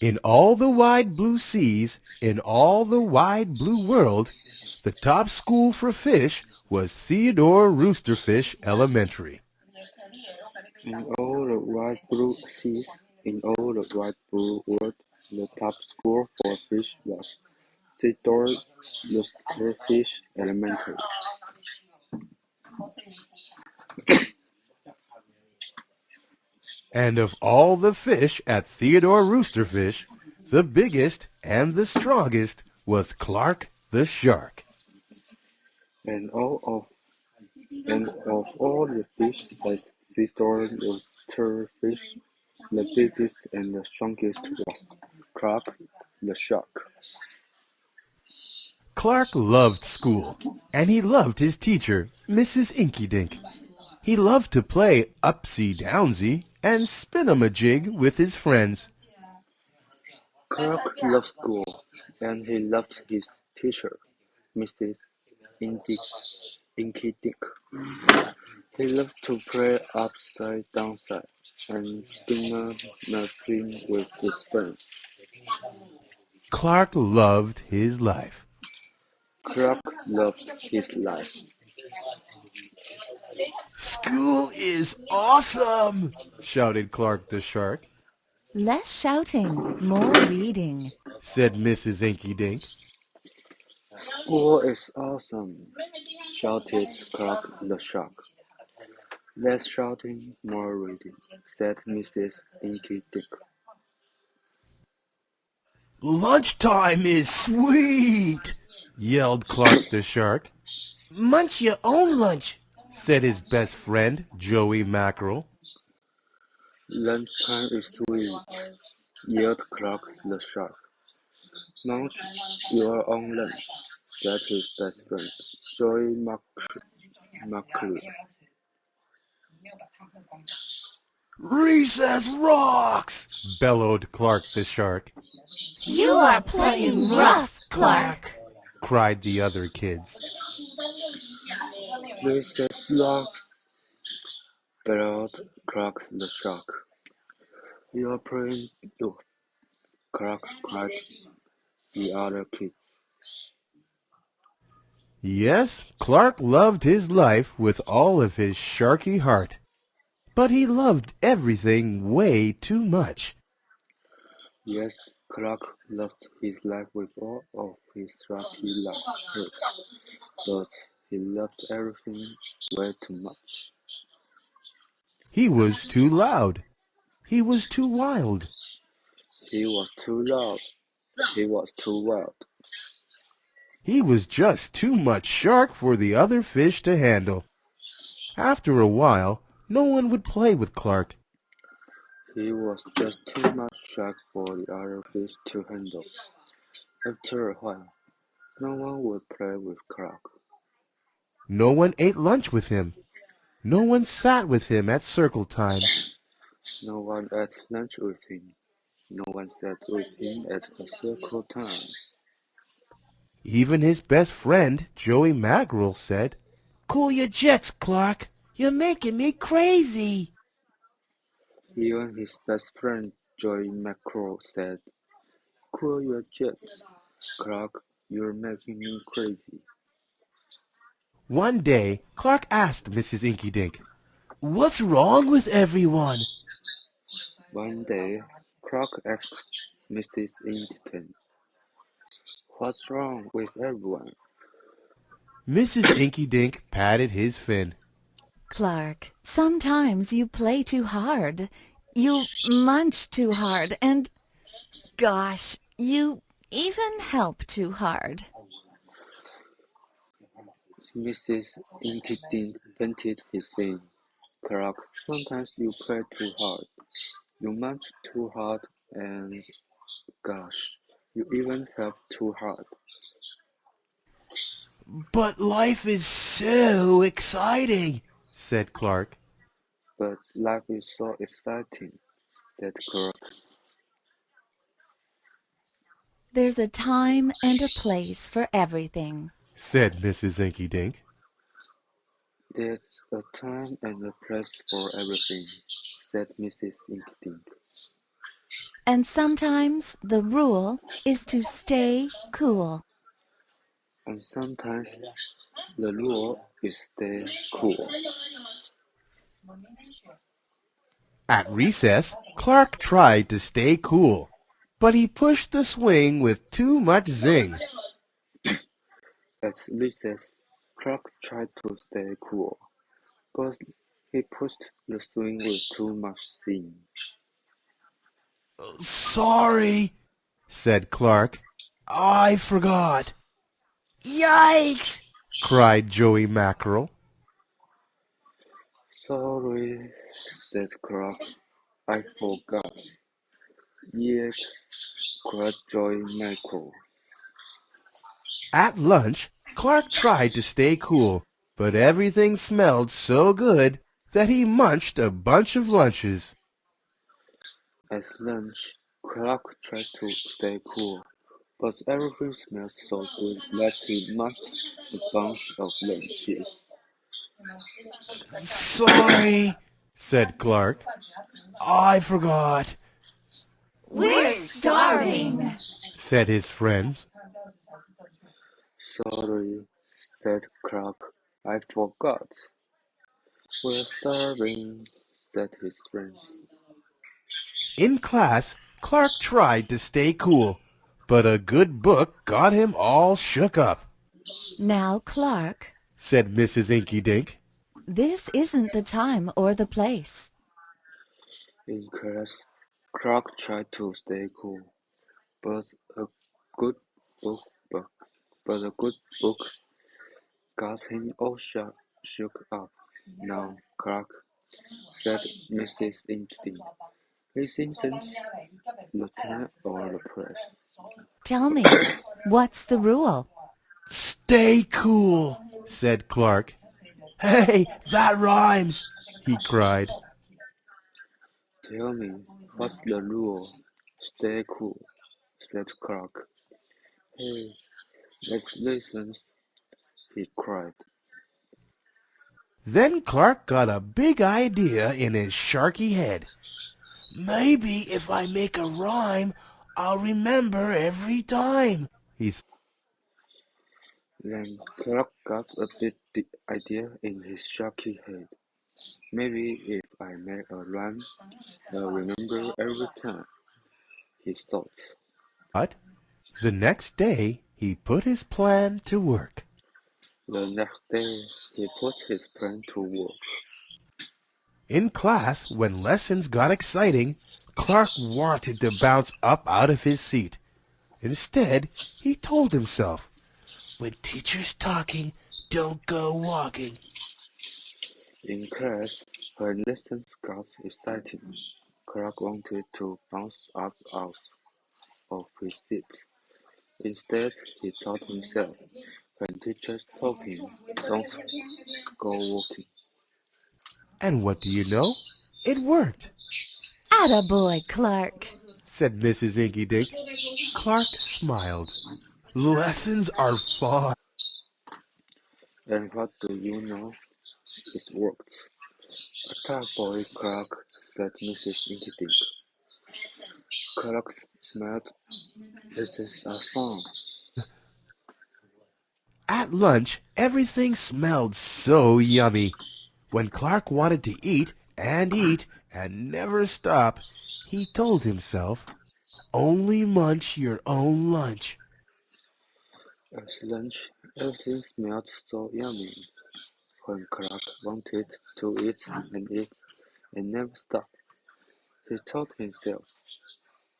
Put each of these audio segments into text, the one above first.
In all the wide blue seas, in all the wide blue world, the top school for fish was Theodore Roosterfish Elementary. In all the wide blue seas, in all the wide blue world, the top school for fish was Theodore Roosterfish Elementary. And of all the fish at Theodore Roosterfish, the biggest and the strongest was Clark the shark. And of all the fish at Theodore Roosterfish, the biggest and the strongest was Clark the shark. Clark loved school, and he loved his teacher, Mrs. Inkydink. He loved to play upsy-downsy and spin-a-majig with his friends. Clark loved school, and he loved his teacher, Mrs. Inky Dick. He loved to play upside downside and spin a dream with his friends. Clark loved his life. Clark loved his life. "School is awesome!" shouted Clark the shark. Less shouting, more reading, said Mrs. Inkydink. School is awesome, shouted Clark the shark. Less shouting, more reading, said Mrs. Inky Dick. "Lunchtime is sweet!" yelled Clark the shark. "Munch your own lunch," said his best friend, Joey Mackerel. Lunchtime is sweet, yelled Clark the shark. Munch your own lunch, said his best friend, Joey Mackerel. "Recess rocks!" bellowed Clark the shark. You are playing rough, Clark, cried the other kids. Recess rocks, bellowed Clark the shark. You are playing rough, Clark cried the other kids. Yes, Clark loved his life with all of his sharky heart. But he loved everything way too much. Yes, Clark loved his life with all of his sharky hearts, but he loved everything way too much. He was too loud. He was too wild. He was too loud. He was too wild. He was just too much shark for the other fish to handle. After a while, no one would play with Clark. He was just too much shark for the other fish to handle. After a while, no one would play with Clark. No one ate lunch with him. No one sat with him at circle time. No one ate lunch with him. No one sat with him at a circle time. Even his best friend, Joey Mackerel, said, "Cool your jets, Clark. You're making me crazy." Even his best friend, Joey Mackerel, said, "Cool your jets, Clark. You're making me crazy." One day, Clark asked Mrs. Inkydink, "What's wrong with everyone?" One day, Clark asked Mrs. Inkydink, "What's wrong with everyone?" Mrs. Inkydink patted his fin. Clark, sometimes you play too hard. You munch too hard, and, gosh, you even help too hard. Mrs. Inkydink painted his fin. "Clark, sometimes you play too hard. You munch too hard and, gosh, you even help too hard." "But life is so exciting," said Clark. "But life is so exciting," said Clark. There's a time and a place for everything. said Mrs. Inky-Dink. There's a time and a place for everything, said Mrs. Inkydink. And sometimes the rule is to stay cool. And sometimes the rule is stay cool. At recess, Clark tried to stay cool, but he pushed the swing with too much zing. At recess, Clark tried to stay cool, but he pushed the swing with too much steam. Sorry, said Clark. I forgot. Yikes! cried Joey Mackerel. Sorry, said Clark. I forgot. Yes, cried Joy Michael. At lunch, Clark tried to stay cool, but everything smelled so good that he munched a bunch of lunches. At lunch, Clark tried to stay cool, but everything smelled so good that he munched a bunch of lunches. Sorry, said Clark. I forgot, We're starving. said his friends. Sorry, said Clark. I forgot. We're starving, said his friends. In class, Clark tried to stay cool, but a good book got him all shook up, Now, Clark, said Mrs. Inky-Dink. this isn't the time or the place. In class, Clark tried to stay cool, but a good book, but, but a good book got him all shook up. Now, Clark, said Mrs. Inchtin, this isn't the time or the place. Tell me, what's the rule? Stay cool, said Clark. Hey, that rhymes, he cried. Tell me, what's the rule? Stay cool, said Clark. Hey, let's listen, he cried. Then Clark got a big idea in his sharky head. Maybe if I make a rhyme, I'll remember every time, he thought. Then Clark got a big idea in his shaky head. Maybe if I make a rhyme, I'll remember every time, he thought. The next day, he put his plan to work. The next day, he put his plan to work. In class, when lessons got exciting, Clark wanted to bounce up out of his seat. Instead, he told himself, when teacher's talking, don't go walking. In class, when lessons got exciting, Clark wanted to bounce up out of his seat. Instead, he told himself, when teacher's talking, don't go walking. And what do you know? It worked, Attaboy, Clark. said Mrs. Inky-Dink. Clark smiled. Lessons are fun. And what do you know? It worked. "Atta boy, Clark," said Mrs. Inkydink. Clark smiled. "Lessons are fun." At lunch, everything smelled so yummy. When Clark wanted to eat and never stop, he told himself, only munch your own lunch. At lunch, everything smelled so yummy. When Clark wanted to eat and never stop, he told himself,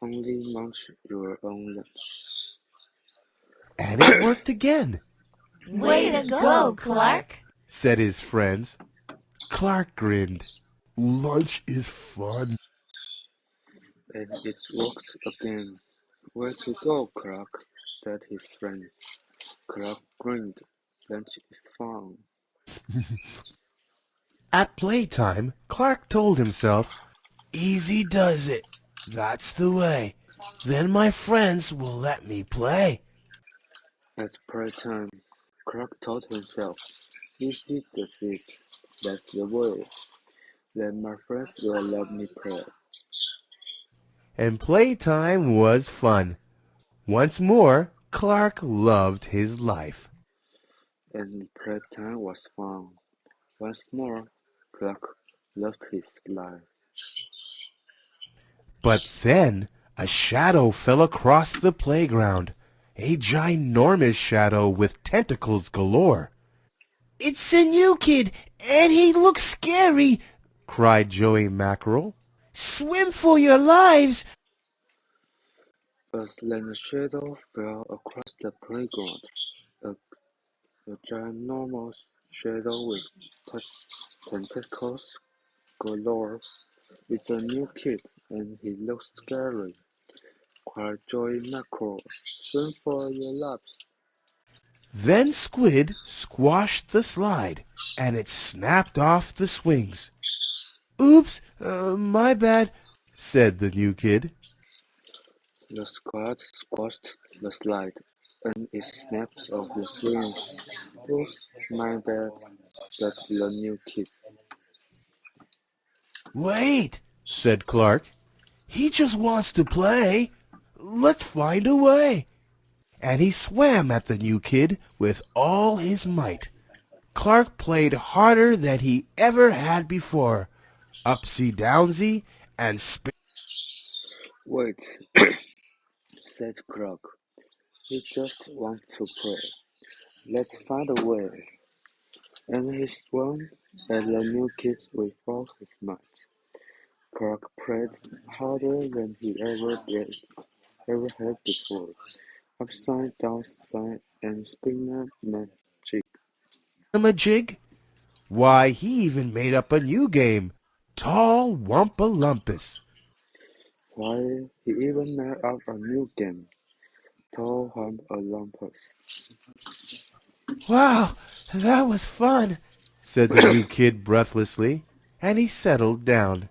"Only munch your own lunch." And it worked again, Way to go, Clark. said his friends. Clark grinned. Lunch is fun. And it worked again. "Way to go, Clark," said his friends. Clark grinned. "Lunch is fun." At playtime, Clark told himself, easy does it. That's the way. Then my friends will let me play. At playtime, Clark told himself, "This is the seat. That's the way. Then my friends will let me play." And playtime was fun. Once more, Clark loved his life. And playtime was fun. Once more, Clark loved his life. But then a shadow fell across the playground, a ginormous shadow with tentacles galore. "It's a new kid, and he looks scary," cried Joey Mackerel. "Swim for your lives!" But then a shadow fell across the playground, a, a ginormous shadow with tentacles galore. "It's a new kid, and he looks scary," cried Joey Mackerel. "Swim for your lives!" Then Squid squashed the slide, and it snapped off the swings. "Oops, my bad," said the new kid. The squad squashed the slide, and it snapped off the swings. "Oops, my bad," said the new kid. "Wait," said Clark. "He just wants to play. Let's find a way." And he swam at the new kid with all his might. Clark played harder than he ever had before. Upsy-downsy and "Wait," said Clark. "He just wants to play. Let's find a way." And he swam at the new kid with all his might. Clark played harder than he ever had before. Upside, downside, and spinner magic. jig. Why, he even made up a new game, Tall Wumpa-Lumpus. Why, he even made up a new game, Tall Olympus. "Wow, that was fun," said the new kid breathlessly, and he settled down.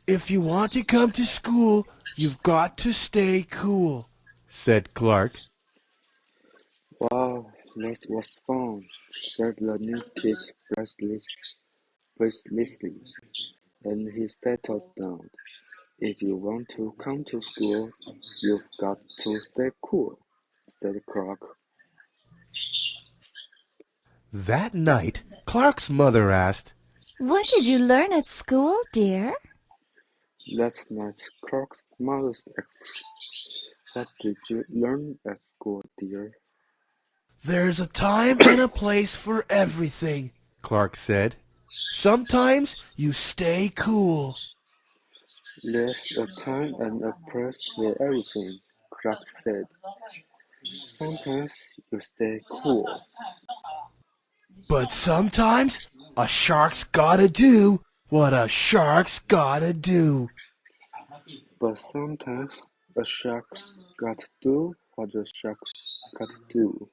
"If you want to come to school, you've got to stay cool," said Clark. "Wow, that was fun," said the new kid breathlessly, and he settled down. "If you want to come to school, you've got to stay cool," said Clark. That night, Clark's mother asked, What did you learn at school, dear? Last night, Clark's mother asked, "What did you learn at school, dear?" "There's a time and a place for everything," Clark said. "Sometimes you stay cool." "There's a time and a place for everything," Clark said. "Sometimes you stay cool, "But sometimes a shark's gotta do what a shark's gotta do." but sometimes a shark's got to do what a shark's got to do."